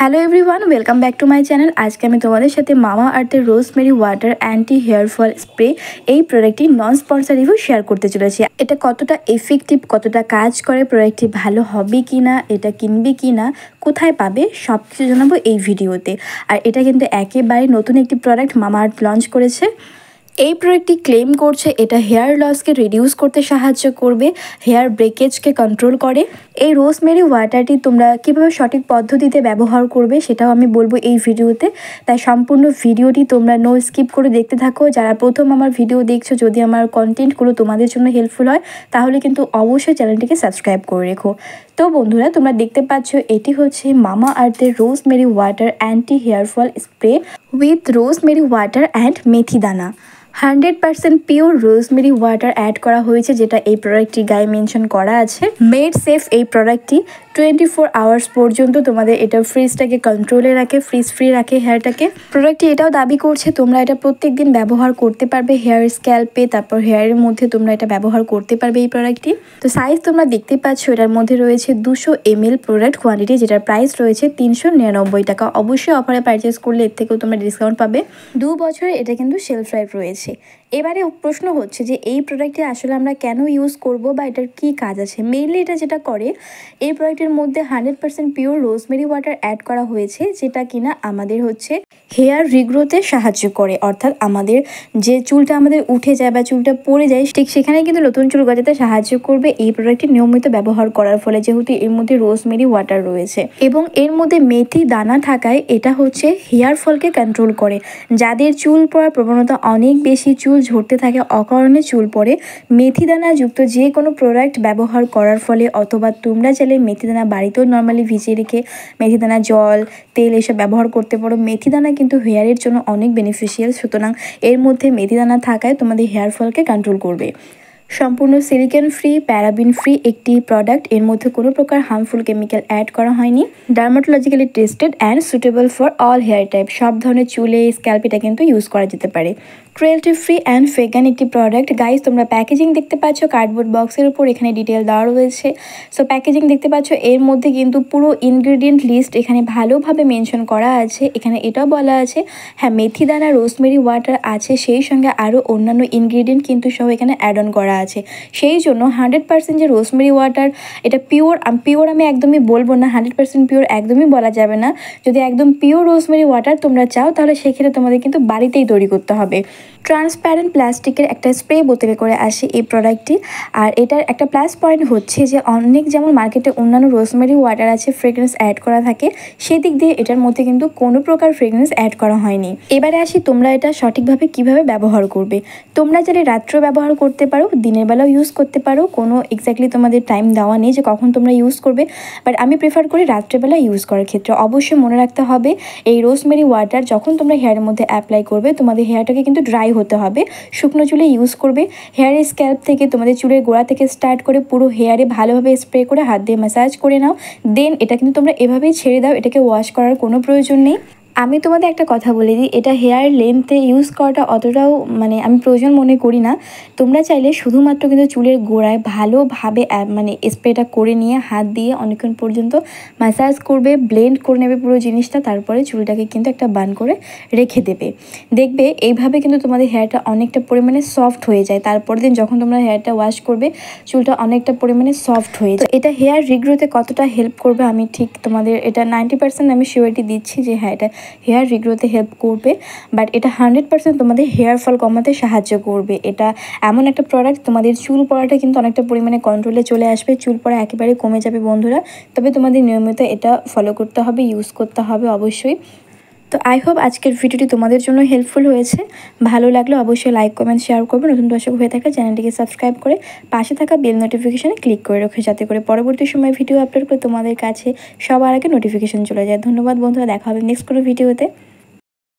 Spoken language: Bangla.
Hello everyone, welcome back to my channel. আজকে আমি তোমাদের সাথে মামা আর্থের rosemary water anti hair fall spray এই প্রোডাক্টটি নন স্পন্সর রিভিউ শেয়ার করতে চলেছি। এটা কতটা এফেক্টিভ, কতটা কাজ করে, প্রোডাক্টটি ভালো হবে কি না, এটা কিনবে কি না, কোথায় পাবে, সব কিছু জানাবো এই ভিডিওতে। আর এটা কিন্তু একেবারে নতুন একটি প্রোডাক্ট মামা আর্থ লঞ্চ করেছে। এই প্রোডাক্টটি ক্লেম করছে এটা হেয়ার লসকে রিডিউস করতে সাহায্য করবে, হেয়ার ব্রেকেজকে কন্ট্রোল করে। এই রোজমেরি ওয়াটারটি তোমরা কীভাবে সঠিক পদ্ধতিতে ব্যবহার করবে সেটাও আমি বলবো এই ভিডিওতে। তাই সম্পূর্ণ ভিডিওটি তোমরা নো স্কিপ করে দেখতে থাকো। যারা প্রথম আমার ভিডিও দেখছো, যদি আমার কন্টেন্টগুলো তোমাদের জন্য হেল্পফুল হয় তাহলে কিন্তু অবশ্যই চ্যানেলটিকে সাবস্ক্রাইব করে রেখো। তো বন্ধুরা, তোমরা দেখতে পাচ্ছ এটি হচ্ছে মামা আর্থের rosemary water anti hair fall spray with rosemary water and methi dana. 100% pure rosemary water add করা হয়েছে, যেটা এই প্রোডাক্টটি গায়ে মেনশন করা আছে। মেড সেফ এই প্রোডাক্টটি 24 আওয়ার্স পর্যন্ত তোমাদের এটা ফ্রিজটাকে কন্ট্রোলে রাখে, ফ্রিজ ফ্রি রাখে হেয়ারটাকে। প্রোডাক্টটি এটাও দাবি করছে তোমরা এটা প্রত্যেক দিন ব্যবহার করতে পারবে হেয়ার স্ক্যাল্পে, তারপর হেয়ারের মধ্যে তোমরা এটা ব্যবহার করতে পারবে এই প্রোডাক্টটি। তো সাইজ তোমরা দেখতে পাচ্ছ, এটার মধ্যে রয়েছে 200 ml প্রোডাক্ট কোয়ান্টিটি, যেটার প্রাইস রয়েছে 399 টাকা। অবশ্যই অফারে পারচেস করলে এর থেকেও তোমরা ডিসকাউন্ট পাবে। 2 বছরের এটা কিন্তু শেলফ লাইফ রয়েছে। এবারে প্রশ্ন হচ্ছে যে এই প্রোডাক্টটি আসলে আমরা কেন ইউজ করব বা এটার কী কাজ আছে। মেইনলি এটা যেটা করে, এই প্রোডাক্টের মধ্যে 100% পিওর রোজমেরি ওয়াটার অ্যাড করা হয়েছে, যেটা কিনা আমাদের হচ্ছে হেয়ার রিগ্রোতে সাহায্য করে। অর্থাৎ আমাদের যে চুলটা আমাদের উঠে যায় বা চুলটা পড়ে যায়, ঠিক সেখানে কিন্তু নতুন চুল গজাতে সাহায্য করবে এই প্রোডাক্টটি নিয়মিত ব্যবহার করার ফলে, যেহেতু এর মধ্যে রোজমেরি ওয়াটার রয়েছে এবং এর মধ্যে মেথি দানা থাকায় এটা হচ্ছে হেয়ার ফলকে কন্ট্রোল করে। যাদের চুল পড়ার প্রবণতা অনেক বেশি, চুল ঝরতে থাকে, অকারণে চুল পড়ে, মেথি দানা যুক্ত যে কোনো প্রোডাক্ট ব্যবহার করার ফলে, অথবা তোমরা চাইলে মেথি দানা বাড়িতেও নর্মালি ভিজিয়ে রেখে মেথি দানা জল, তেল এসব ব্যবহার করতে পারো। মেথি দানা কিন্তু হেয়ারের জন্য অনেক বেনিফিশিয়াল, সুতরাং এর মধ্যে মেথি দানা থাকায় তোমাদের হেয়ার ফলকে কন্ট্রোল করবে। সম্পূর্ণ সিলিকন ফ্রি, প্যারাবিন ফ্রি একটি প্রোডাক্ট। এর মধ্যে কোনো প্রকার হার্মফুল কেমিক্যাল অ্যাড করা হয়নি। Dermatologically tested and suitable for all hair type. সব ধরনের চুলে, স্ক্যাল্প এটা কিন্তু ইউজ করা যেতে পারে। ক্রুয়েলটি ফ্রি অ্যান্ড ভেগান একটি প্রোডাক্ট। গাইস, তোমরা প্যাকেজিং দেখতে পাচ্ছ কার্ডবোর্ড বক্সের উপর, এখানে ডিটেল দেওয়া রয়েছে। সো প্যাকেজিং দেখতে পাচ্ছ, এর মধ্যে কিন্তু পুরো ইনগ্রিডিয়েন্ট লিস্ট এখানে ভালোভাবে মেনশন করা আছে। এখানে এটাও বলা আছে, হ্যাঁ, মেথি দানা, রোজমেরি ওয়াটার আছে, সেই সঙ্গে আরও অন্যান্য ইনগ্রিডিয়েন্ট কিন্তু সব এখানে অ্যাড অন করা আছে। সেই জন্য 100% যে রোজমেরি ওয়াটার এটা পিওর আমি একদমই বলবো না, 100% পিওর একদমই বলা যাবে না। যদি একদম পিওর রোজমেরি ওয়াটার তোমরা চাও, তাহলে সেক্ষেত্রে তোমাদের কিন্তু বাড়িতেই তৈরি করতে হবে। ট্রান্সপ্যারেন্ট প্লাস্টিকের একটা স্প্রে বোতলে করে আসে এই প্রোডাক্টটি। আর এটার একটা প্লাস পয়েন্ট হচ্ছে যে অনেক, যেমন মার্কেটে অন্যান্য রোজমেরি ওয়াটার আছে ফ্রেগরেন্স অ্যাড করা থাকে, সেদিক দিয়ে এটার মধ্যে কিন্তু কোনো প্রকার ফ্রেগরেন্স অ্যাড করা হয়নি। এবারে আসি তোমরা এটা সঠিকভাবে কিভাবে ব্যবহার করবে। তোমরা যারা রাত্রেও ব্যবহার করতে পারো, দিনের বেলাও ইউজ করতে পারো, কোনো এক্স্যাক্টলি তোমাদের টাইম দেওয়া নেই যে কখন তোমরা ইউজ করবে, বাট আমি প্রেফার করি রাত্রেবেলা ইউজ করার ক্ষেত্রে। অবশ্যই মনে রাখতে হবে, এই রোজমেরি ওয়াটার যখন তোমরা হেয়ারের মধ্যে অ্যাপ্লাই করবে, তোমাদের হেয়ারটাকে কিন্তু ড্রাই হতে হবে। শুকনো চুলে ইউজ করবে। হেয়ারের স্ক্যাল্প থেকে, তোমাদের চুলের গোড়া থেকে স্টার্ট করে পুরো হেয়ারে ভালোভাবে স্প্রে করে হাত দিয়ে ম্যাসাজ করে নাও। দেন এটা কিন্তু তোমরা এভাবেই ছেড়ে দাও, এটাকে ওয়াশ করার কোনো প্রয়োজন নেই। আমি তোমাদের একটা কথা বলে দিই, এটা হেয়ার লেন্থে ইউজ করাটা অতটাও আমি প্রয়োজন মনে করি না। তোমরা চাইলে শুধুমাত্র কিন্তু চুলের গোড়ায় ভালোভাবে স্প্রেটা করে নিয়ে হাত দিয়ে অনেকক্ষণ পর্যন্ত ম্যাসাজ করবে, ব্লেন্ড করে নেবে পুরো জিনিসটা, তারপরে চুলটাকে কিন্তু একটা বান করে রেখে দেবে। দেখবে এইভাবে কিন্তু তোমাদের হেয়ারটা অনেকটা পরিমাণে সফট হয়ে যায়। তারপরের দিন যখন তোমরা হেয়ারটা ওয়াশ করবে, চুলটা অনেকটা পরিমাণে সফট হয়ে যায়। এটা হেয়ার রিগ্রোতে কতটা হেল্প করবে আমি ঠিক তোমাদের এটা 90% আমি শিওরিটি দিচ্ছি যে হ্যাঁ, এটা হেয়ার রিগ্রোতে হেল্প করবে। বাট এটা 100% তোমাদের হেয়ার ফল কমাতে সাহায্য করবে। এটা এমন একটা প্রোডাক্ট, তোমাদের চুল পড়াটা কিন্তু অনেকটা পরিমাণে কন্ট্রোলে চলে আসবে, চুল পড়া একেবারে কমে যাবে বন্ধুরা। তবে তোমাদের নিয়মিত এটা ফলো করতে হবে, ইউজ করতে হবে অবশ্যই। তো আই হোপ আজকের ভিডিওটি তোমাদের জন্য হেল্পফুল হয়েছে। ভালো লাগলে অবশ্যই লাইক, কমেন্ট, শেয়ার করবে। নতুন দর্শক হয়ে থাকা চ্যানেলটিকে সাবস্ক্রাইব করে পাশে থাকা বেল নোটিফিকেশানে ক্লিক করে রাখো, যাতে করে পরবর্তী সময় ভিডিও আপলোড করে তোমাদের কাছে সবার আগে নোটিফিকেশান চলে যায়। ধন্যবাদ বন্ধুরা, দেখা হবে নেক্সট কোনো ভিডিওতে।